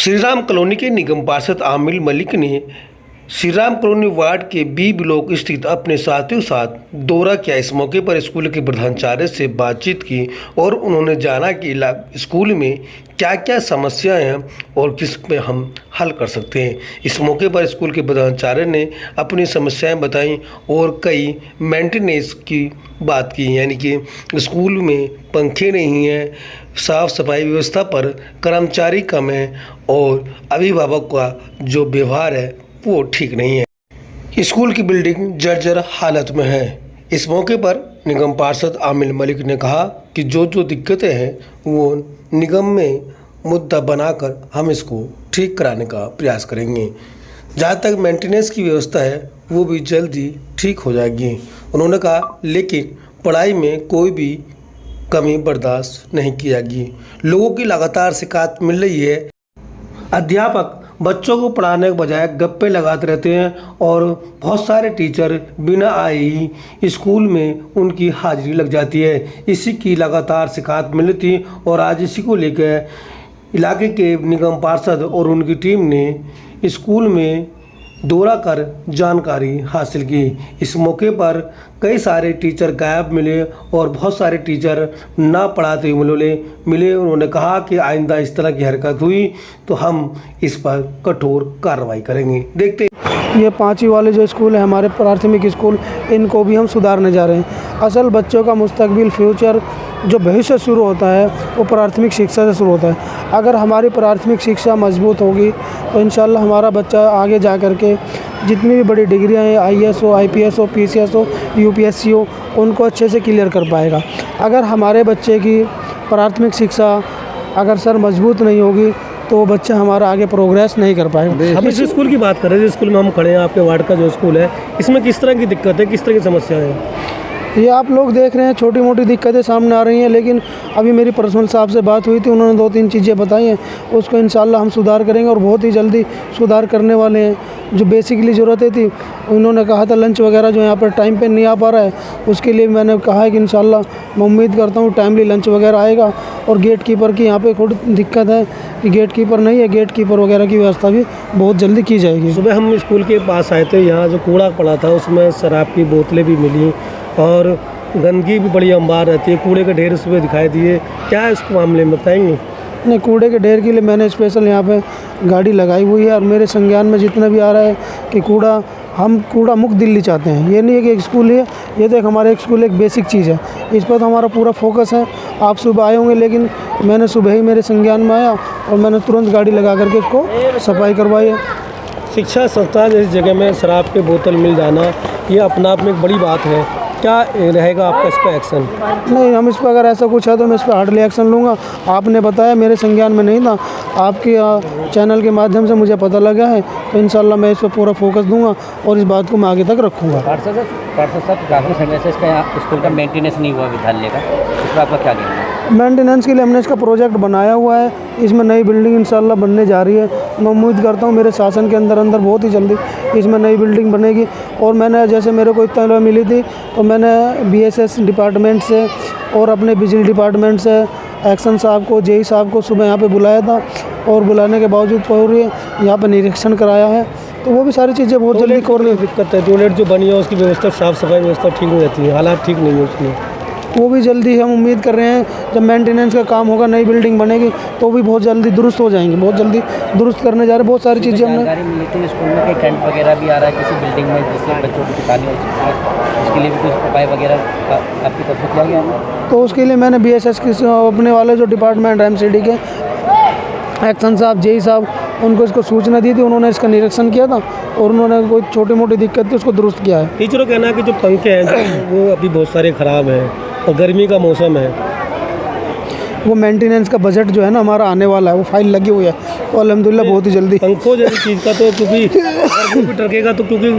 Shriram colony के निगम पार्षद आमिर मलिक ने श्रीराम कॉलोनी वार्ड के बी ब्लॉक स्थित अपने साथियों साथ दौरा किया। इस मौके पर स्कूल के प्रधानाचार्य से बातचीत की और उन्होंने जाना कि स्कूल में क्या क्या समस्याएं हैं और किस पे हम हल कर सकते हैं। इस मौके पर स्कूल के प्रधानाचार्य ने अपनी समस्याएं बताई और कई मेंटेनेंस की बात की, यानी कि स्कूल में पंखे नहीं हैं, साफ सफाई व्यवस्था पर कर्मचारी कम है और अभिभावक का जो व्यवहार है वो ठीक नहीं है। स्कूल की बिल्डिंग जर्जर हालत में है। इस मौके पर निगम पार्षद आमिर मलिक ने कहा कि जो दिक्कतें हैं वो निगम में मुद्दा बनाकर हम इसको ठीक कराने का प्रयास करेंगे। जहाँ तक मेंटेनेंस की व्यवस्था है वो भी जल्दी ठीक हो जाएगी। उन्होंने कहा लेकिन पढ़ाई में कोई भी कमी बर्दाश्त नहीं की जाएगी। लोगों की लगातार शिकायत मिल रही है, अध्यापक बच्चों को पढ़ाने के बजाय गप्पे लगाते रहते हैं और बहुत सारे टीचर बिना आए ही स्कूल में उनकी हाजिरी लग जाती है। इसी की लगातार शिकायत मिली थी और आज इसी को लेकर इलाके के निगम पार्षद और उनकी टीम ने स्कूल में दौरा कर जानकारी हासिल की। इस मौके पर कई सारे टीचर गायब मिले और बहुत सारे टीचर ना पढ़ाते हुए मिले। उन्होंने कहा कि आइंदा इस तरह की हरकत हुई तो हम इस पर कठोर कार्रवाई करेंगे। देखते ये पाँचवीं वाले जो स्कूल है हमारे प्राथमिक स्कूल, इनको भी हम सुधारने जा रहे हैं। असल बच्चों का मुस्तकबिल फ्यूचर जो भविष्य शुरू होता है वो प्राथमिक शिक्षा से शुरू होता है। अगर हमारी प्राथमिक शिक्षा मजबूत होगी तो इंशाल्लाह हमारा बच्चा आगे जा कर के जितनी भी बड़ी डिग्रियाँ हैं, IAS हो, IPS हो, PCS हो, UPSC हो, उनको अच्छे से क्लियर कर पाएगा। अगर हमारे बच्चे की प्राथमिक शिक्षा अगर सर मजबूत नहीं होगी तो वो बच्चा हमारा आगे प्रोग्रेस नहीं कर पाएगा। हम इस स्कूल की बात कर रहे हैं, जिस स्कूल में हम खड़े हैं, आपके वार्ड का जो स्कूल है, इसमें किस तरह की दिक्कत है, किस तरह की समस्या है? ये आप लोग देख रहे हैं, छोटी मोटी दिक्कतें सामने आ रही हैं, लेकिन अभी मेरी पर्सनल साहब से बात हुई थी, उन्होंने 2-3 चीज़ें बताई हैं, उसको इंशाल्लाह हम सुधार करेंगे और बहुत ही जल्दी सुधार करने वाले हैं। जो बेसिकली ज़रूरतें थी, उन्होंने कहा था लंच वगैरह जो यहाँ पर टाइम पे नहीं आ पा रहा है, उसके लिए मैंने कहा है कि इंशाल्लाह मैं उम्मीद करता हूँ टाइमली लंच वगैरह आएगा। और गेट कीपर की यहाँ पर थोड़ी दिक्कत है कि गेट कीपर नहीं है, गेट कीपर वगैरह की व्यवस्था भी बहुत जल्दी की जाएगी। सुबह हम स्कूल के पास आए थे, यहाँ जो कूड़ा पड़ा था उसमें शराब की बोतलें भी मिली और गंदगी भी बड़ी अंबार रहती है, कूड़े के ढेर सुबह दिखाई दिए। क्या है इस मामले में बताएंगे? नहीं, कूड़े के ढेर के लिए मैंने स्पेशल यहाँ पे गाड़ी लगाई हुई है और मेरे संज्ञान में जितना भी आ रहा है कि हम कूड़ा मुक्त दिल्ली चाहते हैं। ये नहीं है कि एक स्कूल है, ये तो एक हमारे एक स्कूल एक बेसिक चीज़ है, इस पर तो हमारा पूरा फोकस है। आप सुबह आए होंगे, लेकिन मैंने सुबह ही मेरे संज्ञान में आया और मैंने तुरंत गाड़ी लगा करके उसको सफाई करवाई है। शिक्षा संस्थान जैसी जगह में शराब के बोतल मिल जाना ये अपना आप में एक बड़ी बात है। क्या रहेगा आपका इस पर एक्शन? नहीं, हम इस पर अगर ऐसा कुछ है तो मैं इस पर हार्डली एक्शन लूँगा। आपने बताया, मेरे संज्ञान में नहीं था, आपके चैनल के माध्यम से मुझे पता लगा है, तो इंशाल्लाह मैं इस पर पूरा फोकस दूंगा और इस बात को मैं आगे तक रखूँगा। पार्षद साहब काफ़ी समय से इसका स्कूल का मेंटेनेंस नहीं हुआ विद्यालय का, इस पर आपका क्या कहना है? मेंटेनेंस के लिए हमने इसका प्रोजेक्ट बनाया हुआ है, इसमें नई बिल्डिंग इंशाल्लाह बनने जा रही है। मैं उम्मीद करता हूँ मेरे शासन के अंदर बहुत ही जल्दी इसमें नई बिल्डिंग बनेगी। और मैंने जैसे मेरे को इत्तला मिली थी तो मैंने BSS डिपार्टमेंट से और अपने बिजली डिपार्टमेंट से एक्शन साहब को, JE साहब को सुबह यहाँ पे बुलाया था और बुलाने के बावजूद पूरे यहाँ पर निरीक्षण कराया है, तो वो भी सारी चीज़ें बहुत जल्दी कर रही है। दिक्कत है, टॉयलेट जो बनी है उसकी व्यवस्था, साफ़ सफाई व्यवस्था ठीक नहीं रहती है, हालात ठीक नहीं है उसमें, वो भी जल्दी हम उम्मीद कर रहे हैं जब मेंटेनेंस का काम होगा, नई बिल्डिंग बनेगी तो भी बहुत जल्दी दुरुस्त हो जाएंगे। बहुत जल्दी दुरुस्त करने जा रहे हैं, बहुत सारी चीज़ें हमने जानकारी मिली थी स्कूल में कोई टेंट वगैरह भी आ रहा है किसी बिल्डिंग में जिससे बच्चों की दुकानें हो सकती है, उसके लिए भी कुछ उपाय वगैरह आपकी तरफ से किया गया है? तो उसके लिए मैंने BSS के अपने वाले जो डिपार्टमेंट MCD के एक्शन साहब, JE साहब, उनको इसको सूचना दी थी, उन्होंने इसका निरीक्षण किया था और उन्होंने कोई छोटी मोटी दिक्कत थी उसको दुरुस्त किया है। टीचरों का कहना है कि जो पंखे हैं वो अभी बहुत सारे ख़राब हैं और गर्मी का मौसम है। वो मेंटेनेंस का बजट जो है ना हमारा आने वाला है, वो फाइल लगी हुई है, तो अल्हम्दुलिल्लाह बहुत ही जल्दी पंखों जैसी चीज़ का तो क्योंकि भी टरकेगा तो क्योंकि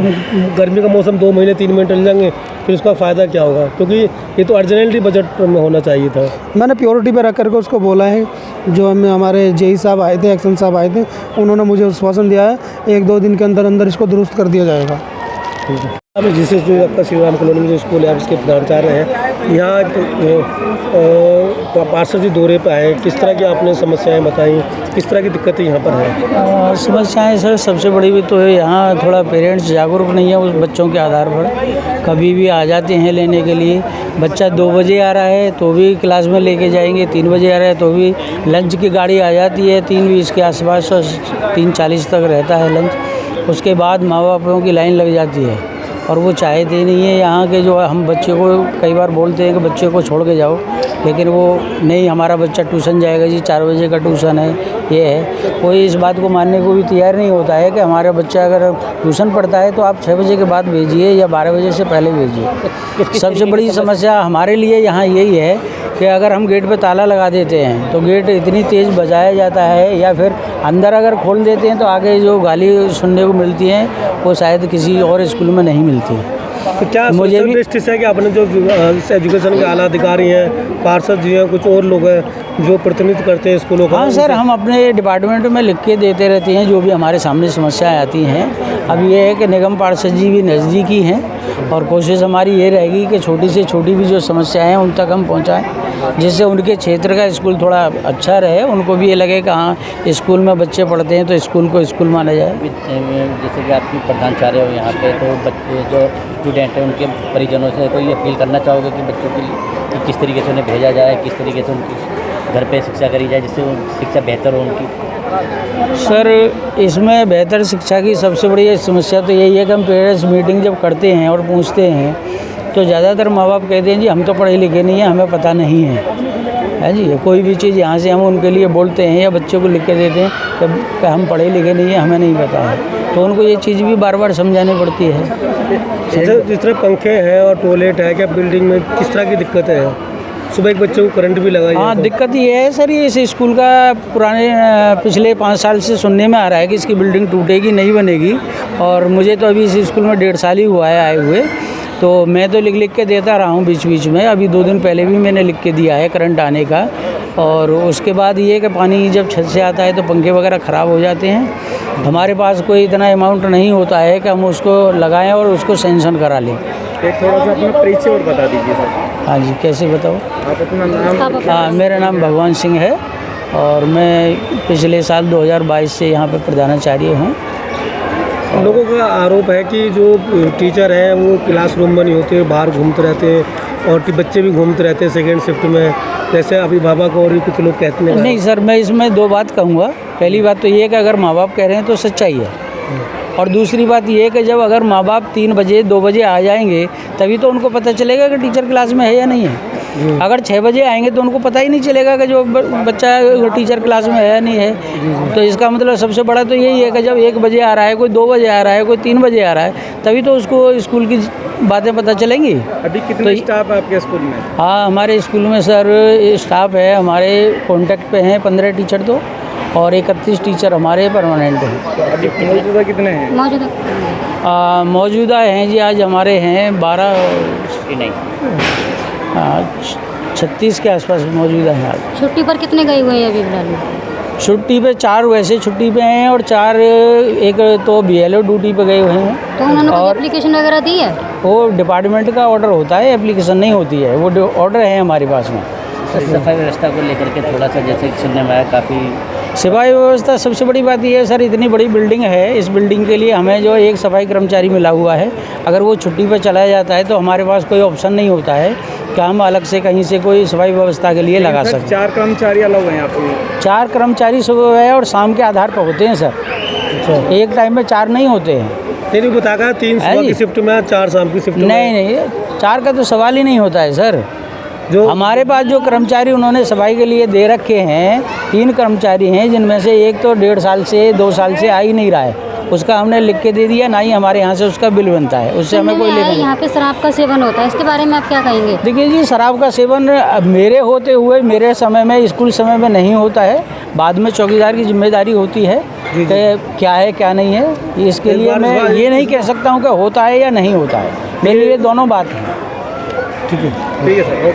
गर्मी का मौसम 2 महीने 3 महीने टल जाएंगे, फिर उसका फ़ायदा क्या होगा? क्योंकि ये तो अर्जेंटली बजट में होना चाहिए था। मैंने प्योरिटी पे रख करके उसको बोला है, जो हमारे JE साहब आए थे, एक्शन साहब आए थे, उन्होंने मुझे आश्वासन दिया है 1-2 दिन के अंदर अंदर इसको दुरुस्त कर दिया जाएगा। अब जिसे जो आपका श्री राम कॉलोनी में जो स्कूल है आप इसके प्राचार्य हैं, यहाँ पार्षद जी दौरे पर आए, किस तरह की आपने समस्याएं बताई, किस तरह की दिक्कतें यहाँ पर हैं? समस्याएं सर सबसे बड़ी भी तो है, यहाँ थोड़ा पेरेंट्स जागरूक नहीं है उस बच्चों के आधार पर। कभी भी आ जाते हैं लेने के लिए, बच्चा 2 बजे आ रहा है तो भी क्लास में लेके जाएंगे, 3 बजे आ रहा है तो भी लंच की गाड़ी आ जाती है 3:20 के आसपास और 3:40 तक रहता है लंच। उसके बाद माँ बापों की लाइन लग जाती है और वो चाहते नहीं है यहाँ के, जो हम बच्चे को कई बार बोलते हैं कि बच्चे को छोड़ के जाओ, लेकिन वो नहीं, हमारा बच्चा ट्यूशन जाएगा जी, 4 बजे का ट्यूशन है, ये है। कोई इस बात को मानने को भी तैयार नहीं होता है कि हमारा बच्चा अगर ट्यूशन पढ़ता है तो आप 6 बजे के बाद भेजिए या 12 बजे से पहले भेजिए। सबसे बड़ी समस्या हमारे लिए यहाँ यही है कि अगर हम गेट पे ताला लगा देते हैं तो गेट इतनी तेज़ बजाया जाता है, या फिर अंदर अगर खोल देते हैं तो आगे जो गाली सुनने को मिलती है वो शायद किसी और स्कूल में नहीं मिलती है। तो क्या मुझे भी दृष्टि से कि आपने जो एजुकेशन के आला अधिकारी हैं, पार्षद जी हैं, कुछ और लोग हैं जो प्रतिनिधित्व करते हैं स्कूलों का? हाँ सर, हम अपने डिपार्टमेंट में लिख के देते रहते हैं जो भी हमारे सामने समस्याएं आती हैं। अब ये है कि निगम पार्षद जी भी नज़दीकी हैं और कोशिश हमारी ये रहेगी कि छोटी से छोटी भी जो समस्याएं हैं उन तक हम पहुँचाएँ, जिससे उनके क्षेत्र का स्कूल थोड़ा अच्छा रहे, उनको भी ये लगे कि हाँ स्कूल में बच्चे पढ़ते हैं तो स्कूल को स्कूल माना जाए। जैसे कि आपकी प्रधानाचार्य हो यहाँ पे, तो बच्चे जो स्टूडेंट हैं उनके परिजनों से कोई अपील करना चाहोगे कि बच्चों के लिए किस तरीके से उन्हें भेजा जाए, किस तरीके से उनकी घर पे शिक्षा करी जाए जिससे शिक्षा बेहतर हो उनकी? सर इसमें बेहतर शिक्षा की सबसे बड़ी समस्या तो यही है कि हम पेरेंट्स मीटिंग जब करते हैं और पूछते हैं तो ज़्यादातर माँ बाप कहते हैं जी हम तो पढ़े लिखे नहीं हैं, हमें पता नहीं है जी। कोई भी चीज़ यहाँ से हम उनके लिए बोलते हैं या बच्चों को लिख के देते हैं कि हम पढ़े लिखे नहीं हैं, हमें नहीं पता है, तो उनको ये चीज़ भी बार बार समझानी पड़ती है। जिस तरह पंखे हैं और टॉयलेट है, क्या बिल्डिंग में किस तरह की दिक्कतें हैं? सुबह एक बच्चे को करंट भी लगा। हाँ, दिक्कत ये है सर, ये इस स्कूल का पुराने पिछले 5 साल से सुनने में आ रहा है कि इसकी बिल्डिंग टूटेगी, नहीं बनेगी, और मुझे तो अभी इस स्कूल में 1.5 साल ही हुआ है आए हुए, तो मैं तो लिख के देता रहा हूँ बीच बीच में। अभी 2 दिन पहले भी मैंने लिख के दिया है करंट आने का, और उसके बाद ये कि पानी जब छत से आता है तो पंखे वगैरह ख़राब हो जाते हैं। हमारे पास कोई इतना अमाउंट नहीं होता है कि हम उसको लगाएं और उसको सैंक्शन करा लें। एक थोड़ा सा अपना परिचय और बता दीजिए सर। हाँ जी, कैसे बताओ? आप अपना नाम? हाँ, मेरा नाम भगवान सिंह है और मैं पिछले साल 2022 से यहाँ पर प्रधानाचार्य हूँ। लोगों का आरोप है कि जो टीचर हैं वो क्लासरूम में नहीं होते, बाहर घूमते रहते हैं और बच्चे भी घूमते रहते हैं सेकेंड शिफ्ट में, जैसे अभिभावक और कुछ लोग कहते हैं। नहीं सर, मैं इसमें 2 बात कहूँगा। पहली बात तो ये है कि अगर माँ बाप कह रहे हैं तो सच्चाई है, और दूसरी बात ये है कि जब अगर माँ बाप 3 बजे 2 बजे आ जाएंगे तभी तो उनको पता चलेगा कि टीचर क्लास में है या नहीं है। अगर 6 बजे आएंगे तो उनको पता ही नहीं चलेगा कि जो बच्चा टीचर क्लास में है या नहीं है। तो इसका मतलब सबसे बड़ा तो यही है कि जब 1 बजे आ रहा है, कोई 2 बजे आ रहा है, कोई 3 बजे आ रहा है, तभी तो उसको स्कूल की बातें पता चलेंगी। अभी कितने स्टाफ है आपके स्कूल में? हाँ, हमारे स्कूल में सर स्टाफ है, हमारे कॉन्टैक्ट पे हैं 15 टीचर तो, और 31 टीचर हमारे परमानेंट हैं। तो अभी मौजूदा कितने हैं? मौजूदा हैं जी, आज हमारे हैं 12 नहीं 36 के आसपास मौजूदा हैं आज। छुट्टी पर कितने गए हुए हैं अभी फिलहाल में? छुट्टी पे 4 वैसे छुट्टी पे हैं और 4 एक तो BLO ड्यूटी पे गए हुए हैं। तो उन्होंने कोई एप्लीकेशन वगैरह दी है? वो डिपार्टमेंट का ऑर्डर होता है, एप्लीकेशन नहीं होती है, वो ऑर्डर है हमारे पास में। सफाई व्यवस्था को लेकर के थोड़ा सा जैसे सुनने में आया काफ़ी सफाई व्यवस्था सबसे बड़ी बात ये है सर, इतनी बड़ी बिल्डिंग है, इस बिल्डिंग के लिए हमें जो एक सफाई कर्मचारी मिला हुआ है, अगर वो छुट्टी पर चला जाता है तो हमारे पास कोई ऑप्शन नहीं होता है कि हम अलग से कहीं से कोई सफाई व्यवस्था के लिए लगा सकते। 4 कर्मचारी अलग हैं आपके? 4 कर्मचारी सुबह है और शाम के आधार पर होते हैं सर, एक टाइम में 4 नहीं होते हैं। नहीं बताया 3 सुबह की शिफ्ट में, 4 शाम की शिफ्ट में। नहीं, 4 का तो सवाल ही नहीं होता है सर। जो हमारे पास जो कर्मचारी उन्होंने सफाई के लिए दे रखे हैं, 3 कर्मचारी हैं, जिनमें से एक तो 1.5 साल से 2 साल से आ ही नहीं रहा है, उसका हमने लिख के दे दिया, ना ही हमारे यहाँ से उसका बिल बनता है, उससे हमें कोई लेना नहीं। यहाँ पे शराब का सेवन होता है, इसके बारे में आप क्या कहेंगे? देखिए जी, शराब का सेवन मेरे होते हुए मेरे समय में, स्कूल समय में नहीं होता है, बाद में चौकीदार की जिम्मेदारी होती है कि क्या है क्या नहीं है। इसके लिए मैं ये नहीं कह सकता हूँ कि होता है या नहीं होता है, मेरे लिए दोनों बात है। ठीक है सर।